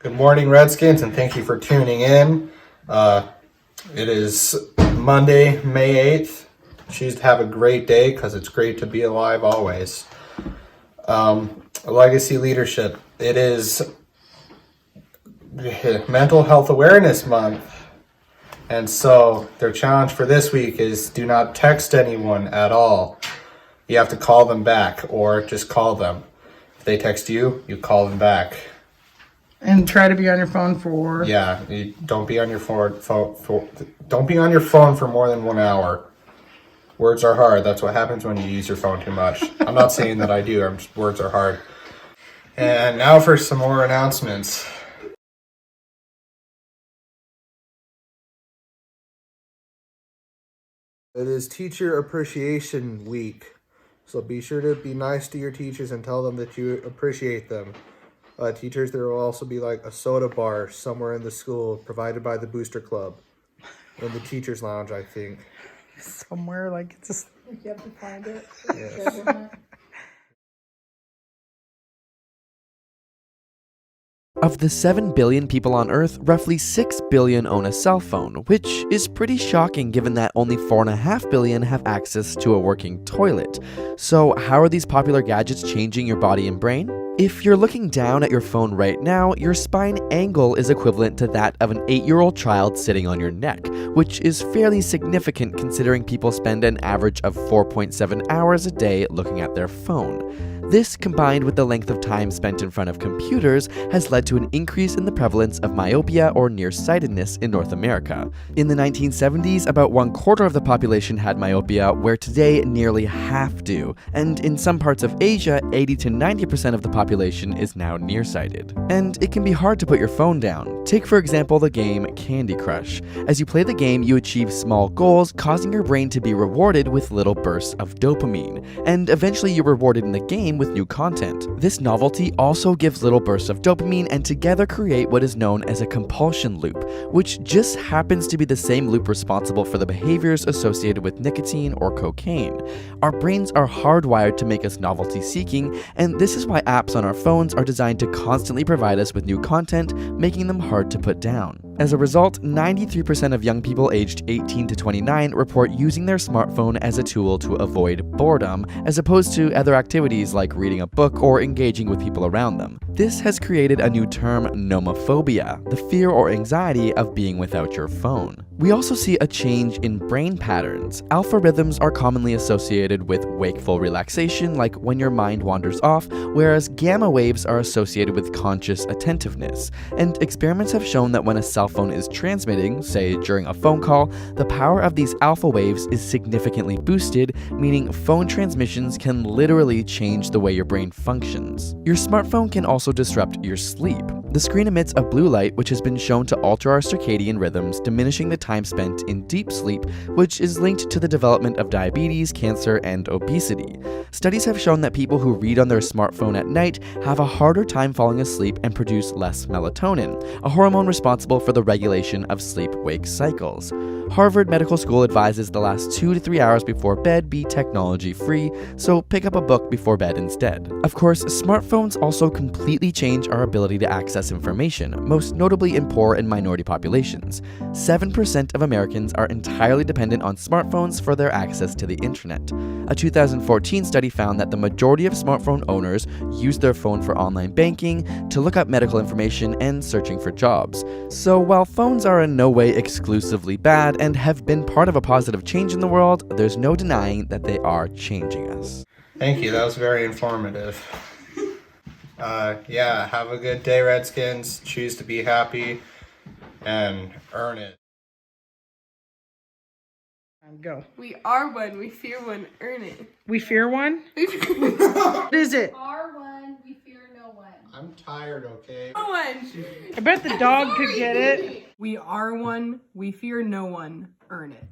Good morning, Redskins, and thank you for tuning in. It is Monday, May 8th. Choose to have a great day because it's great to be alive always. Legacy Leadership. It is Mental Health Awareness Month. And so their challenge for this week is do not text anyone at all. You have to call them back or just call them. If they text you, you call them back. And try to be on your phone for... Yeah, don't be on your don't be on your phone for more than 1 hour. Words are hard. That's what happens when you use your phone too much. I'm not saying that I do. Words are hard. And now for some more announcements. It is Teacher Appreciation Week, so be sure to be nice to your teachers and tell them that you appreciate them. Teachers, there will also be like a soda bar somewhere in the school provided by the Booster Club in the teacher's lounge, I think. Somewhere, like it's a... You have to find it. Yes. Of the 7 billion people on Earth, roughly 6 billion own a cell phone, which is pretty shocking given that only 4.5 billion have access to a working toilet. So how are these popular gadgets changing your body and brain? If you're looking down at your phone right now, your spine angle is equivalent to that of an 8-year-old child sitting on your neck, which is fairly significant considering people spend an average of 4.7 hours a day looking at their phone. This, combined with the length of time spent in front of computers, has led to an increase in the prevalence of myopia or nearsightedness in North America. In the 1970s, about 1/4 of the population had myopia, where today nearly half do, and in some parts of Asia, 80 to 90% of the population is now nearsighted. And it can be hard to put your phone down. Take for example the game Candy Crush. As you play the game, you achieve small goals, causing your brain to be rewarded with little bursts of dopamine, and eventually you're rewarded in the game with new content. This novelty also gives little bursts of dopamine and together create what is known as a compulsion loop, which just happens to be the same loop responsible for the behaviors associated with nicotine or cocaine. Our brains are hardwired to make us novelty seeking, and this is why apps on our phones are designed to constantly provide us with new content, making them hard to put down. As a result, 93% of young people aged 18 to 29 report using their smartphone as a tool to avoid boredom, as opposed to other activities like reading a book or engaging with people around them. This has created a new term, nomophobia, the fear or anxiety of being without your phone. We also see a change in brain patterns. Alpha rhythms are commonly associated with wakeful relaxation, like when your mind wanders off, whereas gamma waves are associated with conscious attentiveness. And experiments have shown that when a cell phone is transmitting, say during a phone call, the power of these alpha waves is significantly boosted, meaning phone transmissions can literally change the way your brain functions. Your smartphone can also disrupt your sleep. The screen emits a blue light which has been shown to alter our circadian rhythms, diminishing the time spent in deep sleep, which is linked to the development of diabetes, cancer, and obesity. Studies have shown that people who read on their smartphone at night have a harder time falling asleep and produce less melatonin, a hormone responsible for the regulation of sleep-wake cycles. Harvard Medical School advises the last 2 to 3 hours before bed be technology-free, so pick up a book before bed instead. Of course, smartphones also completely change our ability to access information, most notably in poor and minority populations. 7% of Americans are entirely dependent on smartphones for their access to the internet. A 2014 study found that the majority of smartphone owners use their phone for online banking, to look up medical information, and searching for jobs. So while phones are in no way exclusively bad and have been part of a positive change in the world, there's no denying that they are changing us. Thank you. That was very informative. Yeah, have a good day, Redskins. Choose to be happy and earn it. Go. We are one, we fear one, earn it. We fear one? What is it? Are one, we fear no one. I'm tired, okay? One. I bet the dog could get it. We are one, we fear no one, earn it.